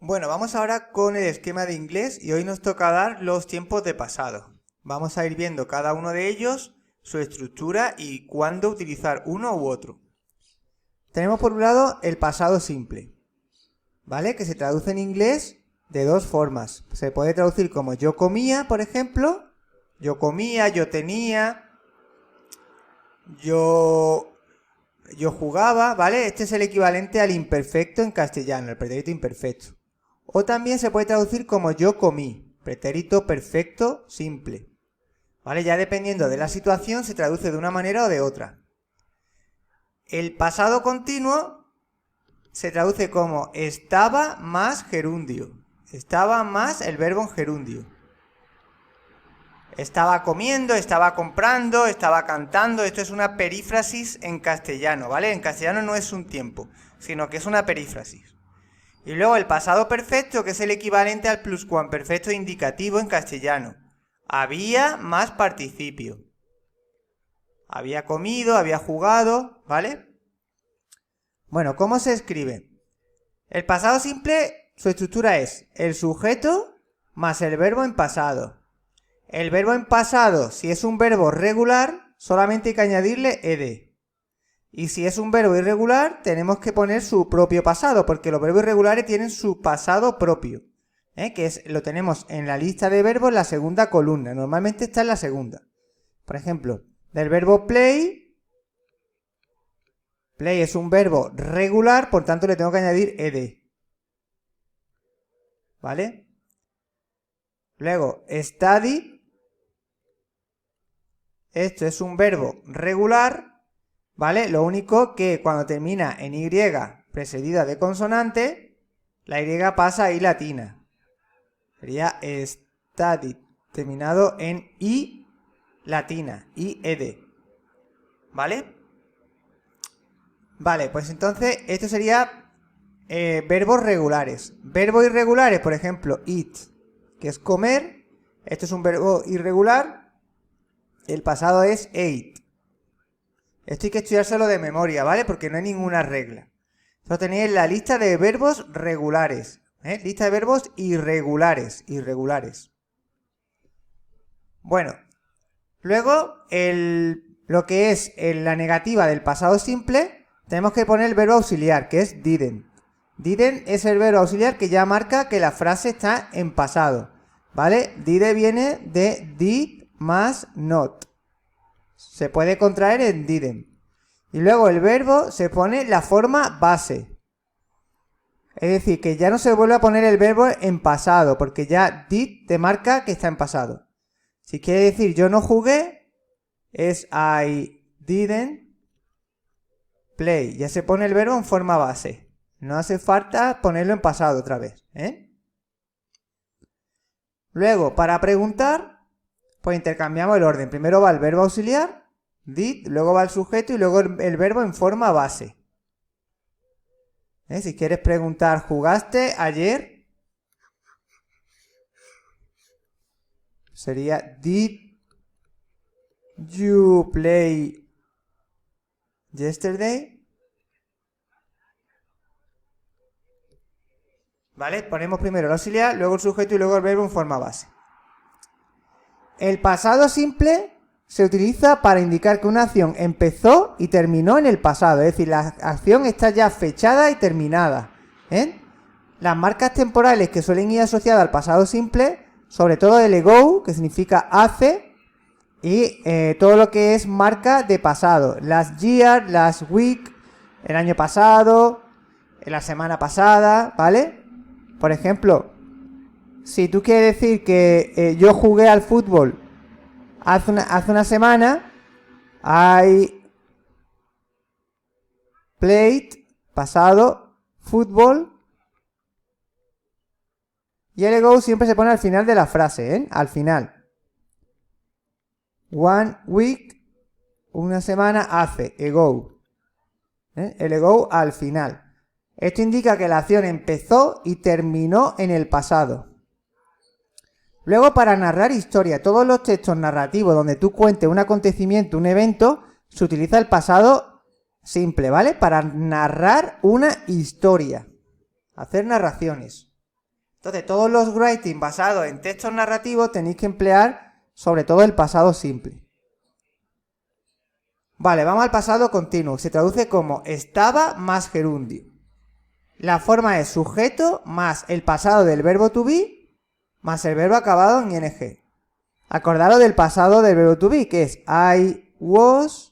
Bueno, vamos ahora con el esquema de inglés y hoy nos toca dar los tiempos de pasado. Vamos a ir viendo cada uno de ellos, su estructura y cuándo utilizar uno u otro. Tenemos por un lado el pasado simple, ¿vale? Que se traduce en inglés de dos formas. Se puede traducir como yo comía, por ejemplo. Yo comía, yo tenía, yo jugaba, ¿vale? Este es el equivalente al imperfecto en castellano, el pretérito imperfecto. O también se puede traducir como yo comí, pretérito perfecto simple. ¿Vale? Ya dependiendo de la situación se traduce de una manera o de otra. El pasado continuo se traduce como estaba más gerundio. Estaba más el verbo en gerundio. Estaba comiendo, estaba comprando, estaba cantando. Esto es una perífrasis en castellano, ¿vale? En castellano no es un tiempo, sino que es una perífrasis. Y luego el pasado perfecto, que es el equivalente al pluscuamperfecto indicativo en castellano. Había más participio. Había comido, había jugado, ¿vale? Bueno, ¿cómo se escribe? El pasado simple, su estructura es el sujeto más el verbo en pasado. El verbo en pasado, si es un verbo regular, solamente hay que añadirle ed. Y si es un verbo irregular, tenemos que poner su propio pasado, porque los verbos irregulares tienen su pasado propio, lo tenemos en la lista de verbos en la segunda columna. Normalmente está en la segunda. Por ejemplo, del verbo play, play es un verbo regular, por tanto le tengo que añadir ed. ¿Vale? Luego, study, esto es un verbo regular, ¿vale? Lo único que cuando termina en Y precedida de consonante, la Y pasa a I latina. Sería study, terminado en I latina, I-ed. ¿Vale? Vale, pues entonces esto sería verbos regulares. Verbos irregulares, por ejemplo, eat, que es comer. Esto es un verbo irregular. El pasado es ate. Esto hay que estudiárselo de memoria, ¿vale? Porque no hay ninguna regla. Esto tenéis la lista de verbos regulares. Lista de verbos irregulares. Bueno, luego lo que es la negativa del pasado simple, tenemos que poner el verbo auxiliar, que es didn't. Didn't es el verbo auxiliar que ya marca que la frase está en pasado, ¿vale? Did viene de did más not. Se puede contraer en didn't. Y luego el verbo se pone la forma base. Es decir, que ya no se vuelve a poner el verbo en pasado, porque ya did te marca que está en pasado. Si quiere decir yo no jugué, es I didn't play. Ya se pone el verbo en forma base. No hace falta ponerlo en pasado otra vez, Luego, para preguntar, pues intercambiamos el orden. Primero va el verbo auxiliar, did, luego va el sujeto y luego el verbo en forma base. Si quieres preguntar, ¿jugaste ayer? Sería did you play yesterday? ¿Vale? Ponemos primero el auxiliar, luego el sujeto y luego el verbo en forma base. El pasado simple se utiliza para indicar que una acción empezó y terminó en el pasado. Es decir, la acción está ya fechada y terminada. Las marcas temporales que suelen ir asociadas al pasado simple, sobre todo el ago, que significa hace, y todo lo que es marca de pasado. Last year, last week, el año pasado, la semana pasada, ¿vale? Por ejemplo, si tú quieres decir que yo jugué al fútbol hace una semana, I played, pasado, fútbol. Y el ago siempre se pone al final de la frase, al final. One week, una semana hace, ago. El ago al final. Esto indica que la acción empezó y terminó en el pasado. Luego, para narrar historia, todos los textos narrativos donde tú cuentes un acontecimiento, un evento, se utiliza el pasado simple, ¿vale? Para narrar una historia. Hacer narraciones. Entonces, todos los writing basados en textos narrativos tenéis que emplear sobre todo el pasado simple. Vale, vamos al pasado continuo. Se traduce como estaba más gerundio. La forma es sujeto más el pasado del verbo to be más el verbo acabado en ing. Acordaros del pasado del verbo to be, que es I was,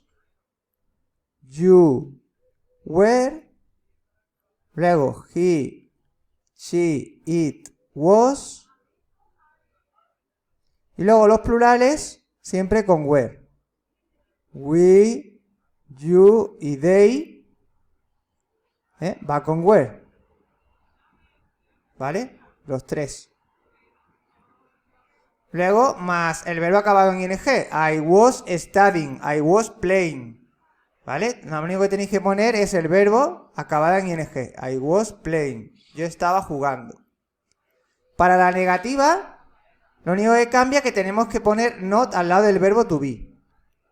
you were, luego he, she, it, was, y luego los plurales siempre con were. We, you y they, va con were, ¿vale? Los tres. Luego, más el verbo acabado en ing. I was studying, I was playing, ¿vale? Lo único que tenéis que poner es el verbo acabado en ing. I was playing, yo estaba jugando. Para la negativa, lo único que cambia es que tenemos que poner not al lado del verbo to be.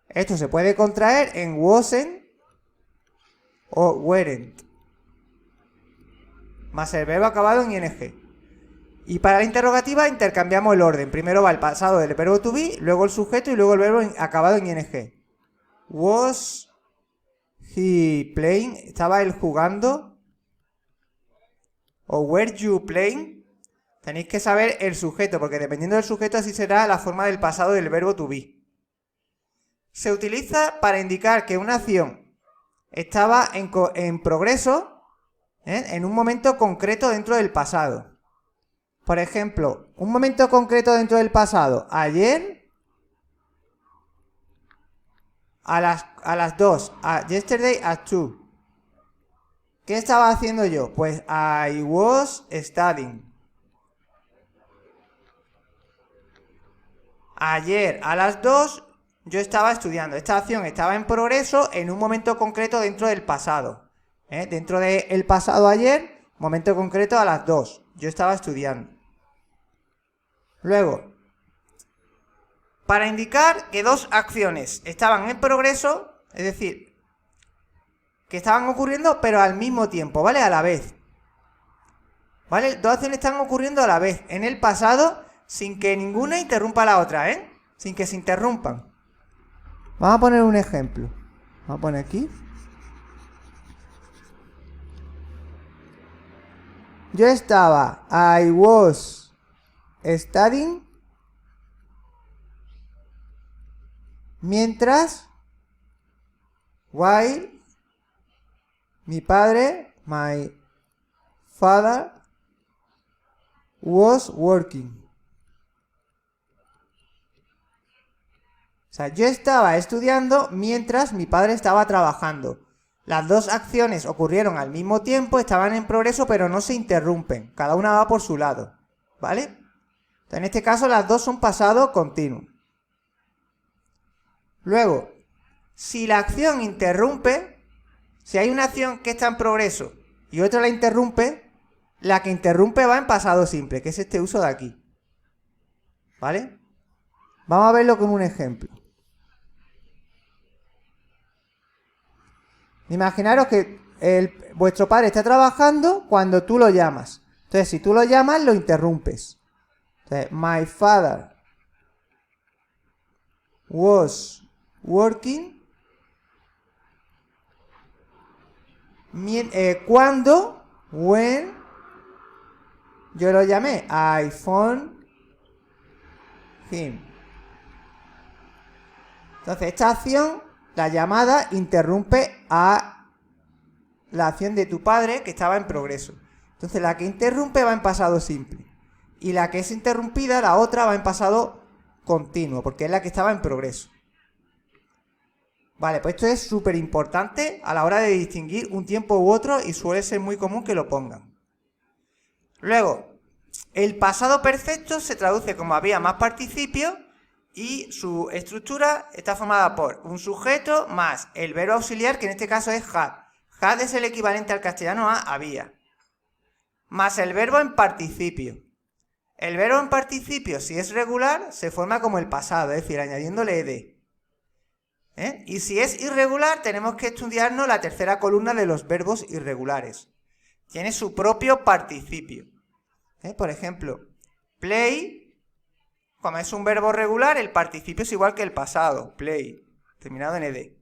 Esto se puede contraer en wasn't o weren't, más el verbo acabado en ing. Y para la interrogativa intercambiamos el orden. Primero va el pasado del verbo to be, luego el sujeto y luego el verbo acabado en ing. Was he playing? ¿Estaba él jugando? ¿O were you playing? Tenéis que saber el sujeto, porque dependiendo del sujeto así será la forma del pasado del verbo to be. Se utiliza para indicar que una acción estaba en progreso, en un momento concreto dentro del pasado. Por ejemplo, un momento concreto dentro del pasado. Ayer a las 2. Yesterday at 2. ¿Qué estaba haciendo yo? Pues I was studying. Ayer a las 2 yo estaba estudiando. Esta acción estaba en progreso en un momento concreto dentro del pasado. Dentro del pasado ayer, momento concreto a las 2. Yo estaba estudiando. Luego, para indicar que dos acciones estaban en progreso, es decir, que estaban ocurriendo pero al mismo tiempo, ¿vale? A la vez. ¿Vale? Dos acciones están ocurriendo a la vez, en el pasado, sin que ninguna interrumpa a la otra, sin que se interrumpan. Vamos a poner un ejemplo. Vamos a poner aquí. Yo estaba, I was studying, mientras, while, mi padre, my father, was working. O sea, yo estaba estudiando mientras mi padre estaba trabajando. Las dos acciones ocurrieron al mismo tiempo, estaban en progreso, pero no se interrumpen. Cada una va por su lado, ¿vale? Entonces, en este caso, las dos son pasado continuo. Luego, si la acción interrumpe, si hay una acción que está en progreso y otra la interrumpe, la que interrumpe va en pasado simple, que es este uso de aquí. ¿Vale? Vamos a verlo con un ejemplo. Imaginaros que vuestro padre está trabajando cuando tú lo llamas. Entonces, si tú lo llamas, lo interrumpes. Entonces, my father was working. Cuando, when, yo lo llamé, I phoned him. Entonces, esta acción, la llamada, interrumpe a la acción de tu padre que estaba en progreso. Entonces, la que interrumpe va en pasado simple. Y la que es interrumpida, la otra, va en pasado continuo, porque es la que estaba en progreso. Vale, pues esto es súper importante a la hora de distinguir un tiempo u otro y suele ser muy común que lo pongan. Luego, el pasado perfecto se traduce como había más participios y su estructura está formada por un sujeto más el verbo auxiliar, que en este caso es had. Had es el equivalente al castellano a había. Más el verbo en participio. El verbo en participio, si es regular, se forma como el pasado, es decir, añadiéndole ed. Y si es irregular, tenemos que estudiarnos la tercera columna de los verbos irregulares. Tiene su propio participio. Por ejemplo, play, como es un verbo regular, el participio es igual que el pasado, play, terminado en ed.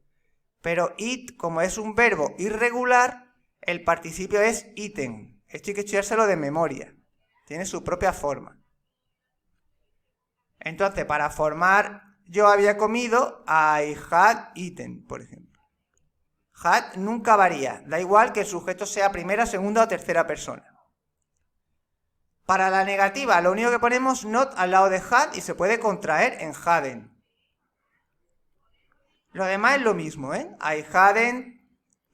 Pero eat, como es un verbo irregular, el participio es eaten. Esto hay que estudiárselo de memoria. Tiene su propia forma. Entonces, para formar yo había comido, I had eaten, por ejemplo. Had nunca varía. Da igual que el sujeto sea primera, segunda o tercera persona. Para la negativa, lo único que ponemos not al lado de had y se puede contraer en hadn't. Lo demás es lo mismo, I hadn't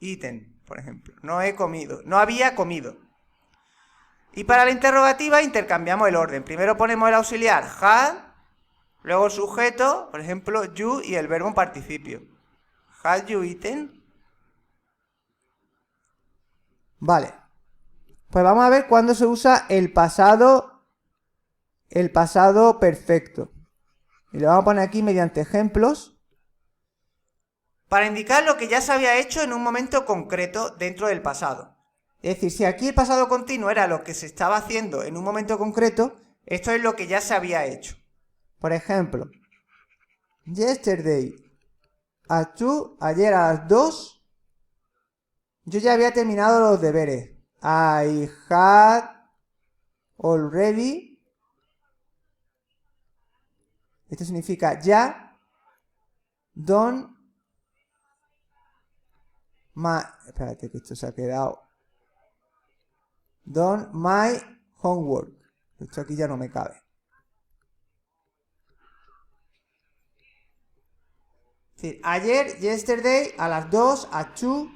eaten, por ejemplo. No he comido. No había comido. Y para la interrogativa intercambiamos el orden. Primero ponemos el auxiliar had, luego el sujeto, por ejemplo, you, y el verbo en participio. Had you eaten? Vale. Pues vamos a ver cuándo se usa el pasado perfecto. Y lo vamos a poner aquí mediante ejemplos. Para indicar lo que ya se había hecho en un momento concreto dentro del pasado. Es decir, si aquí el pasado continuo era lo que se estaba haciendo en un momento concreto, esto es lo que ya se había hecho. Por ejemplo, yesterday at 2, ayer a las 2, yo ya había terminado los deberes. I had already, esto significa ya, done my, espérate que esto se ha quedado, done my homework. Esto aquí ya no me cabe. Es decir, ayer, yesterday, a las 2, at 2.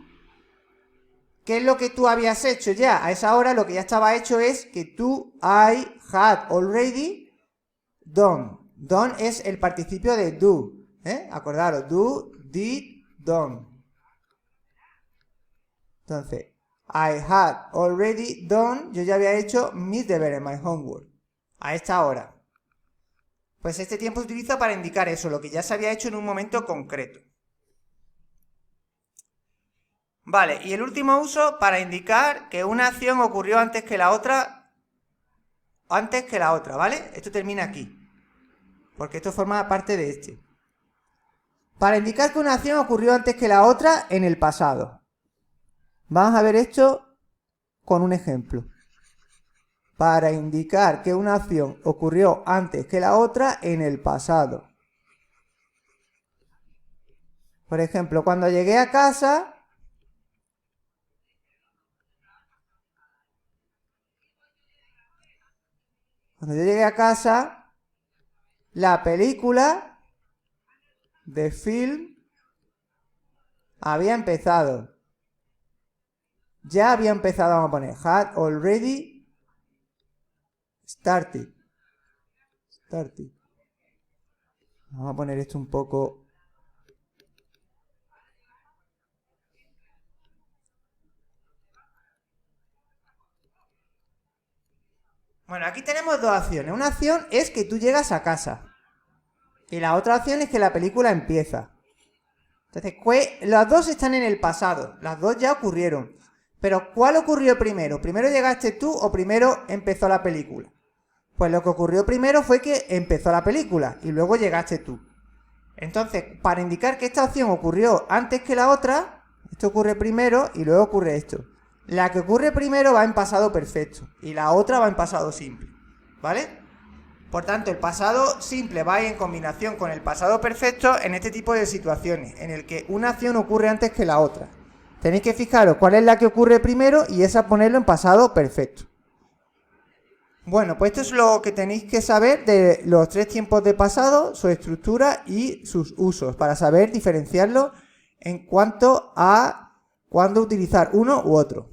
¿Qué es lo que tú habías hecho ya? A esa hora lo que ya estaba hecho es que tú, I had already done. Done es el participio de do. Acordaros, do, did, done. Entonces, I had already done, yo ya había hecho mis deberes, my homework. A esta hora. Pues este tiempo se utiliza para indicar eso, lo que ya se había hecho en un momento concreto. Vale, y el último uso para indicar que una acción ocurrió antes que la otra, ¿vale? Esto termina aquí, porque esto forma parte de este. Para indicar que una acción ocurrió antes que la otra en el pasado. Vamos a ver esto con un ejemplo. Para indicar que una acción ocurrió antes que la otra en el pasado. Por ejemplo, cuando llegué a casa, la película de film había empezado. Ya había empezado, vamos a poner, had already started. Vamos a poner esto un poco. Bueno, aquí tenemos dos acciones. Una acción es que tú llegas a casa. Y la otra acción es que la película empieza. Entonces, las dos están en el pasado. Las dos ya ocurrieron. Pero, ¿cuál ocurrió primero? ¿Primero llegaste tú o primero empezó la película? Pues lo que ocurrió primero fue que empezó la película y luego llegaste tú. Entonces, para indicar que esta acción ocurrió antes que la otra, esto ocurre primero y luego ocurre esto. La que ocurre primero va en pasado perfecto y la otra va en pasado simple, ¿vale? Por tanto, el pasado simple va en combinación con el pasado perfecto en este tipo de situaciones, en el que una acción ocurre antes que la otra. Tenéis que fijaros cuál es la que ocurre primero y esa ponerlo en pasado perfecto. Bueno, pues esto es lo que tenéis que saber de los tres tiempos de pasado, su estructura y sus usos, para saber diferenciarlo en cuanto a cuándo utilizar uno u otro.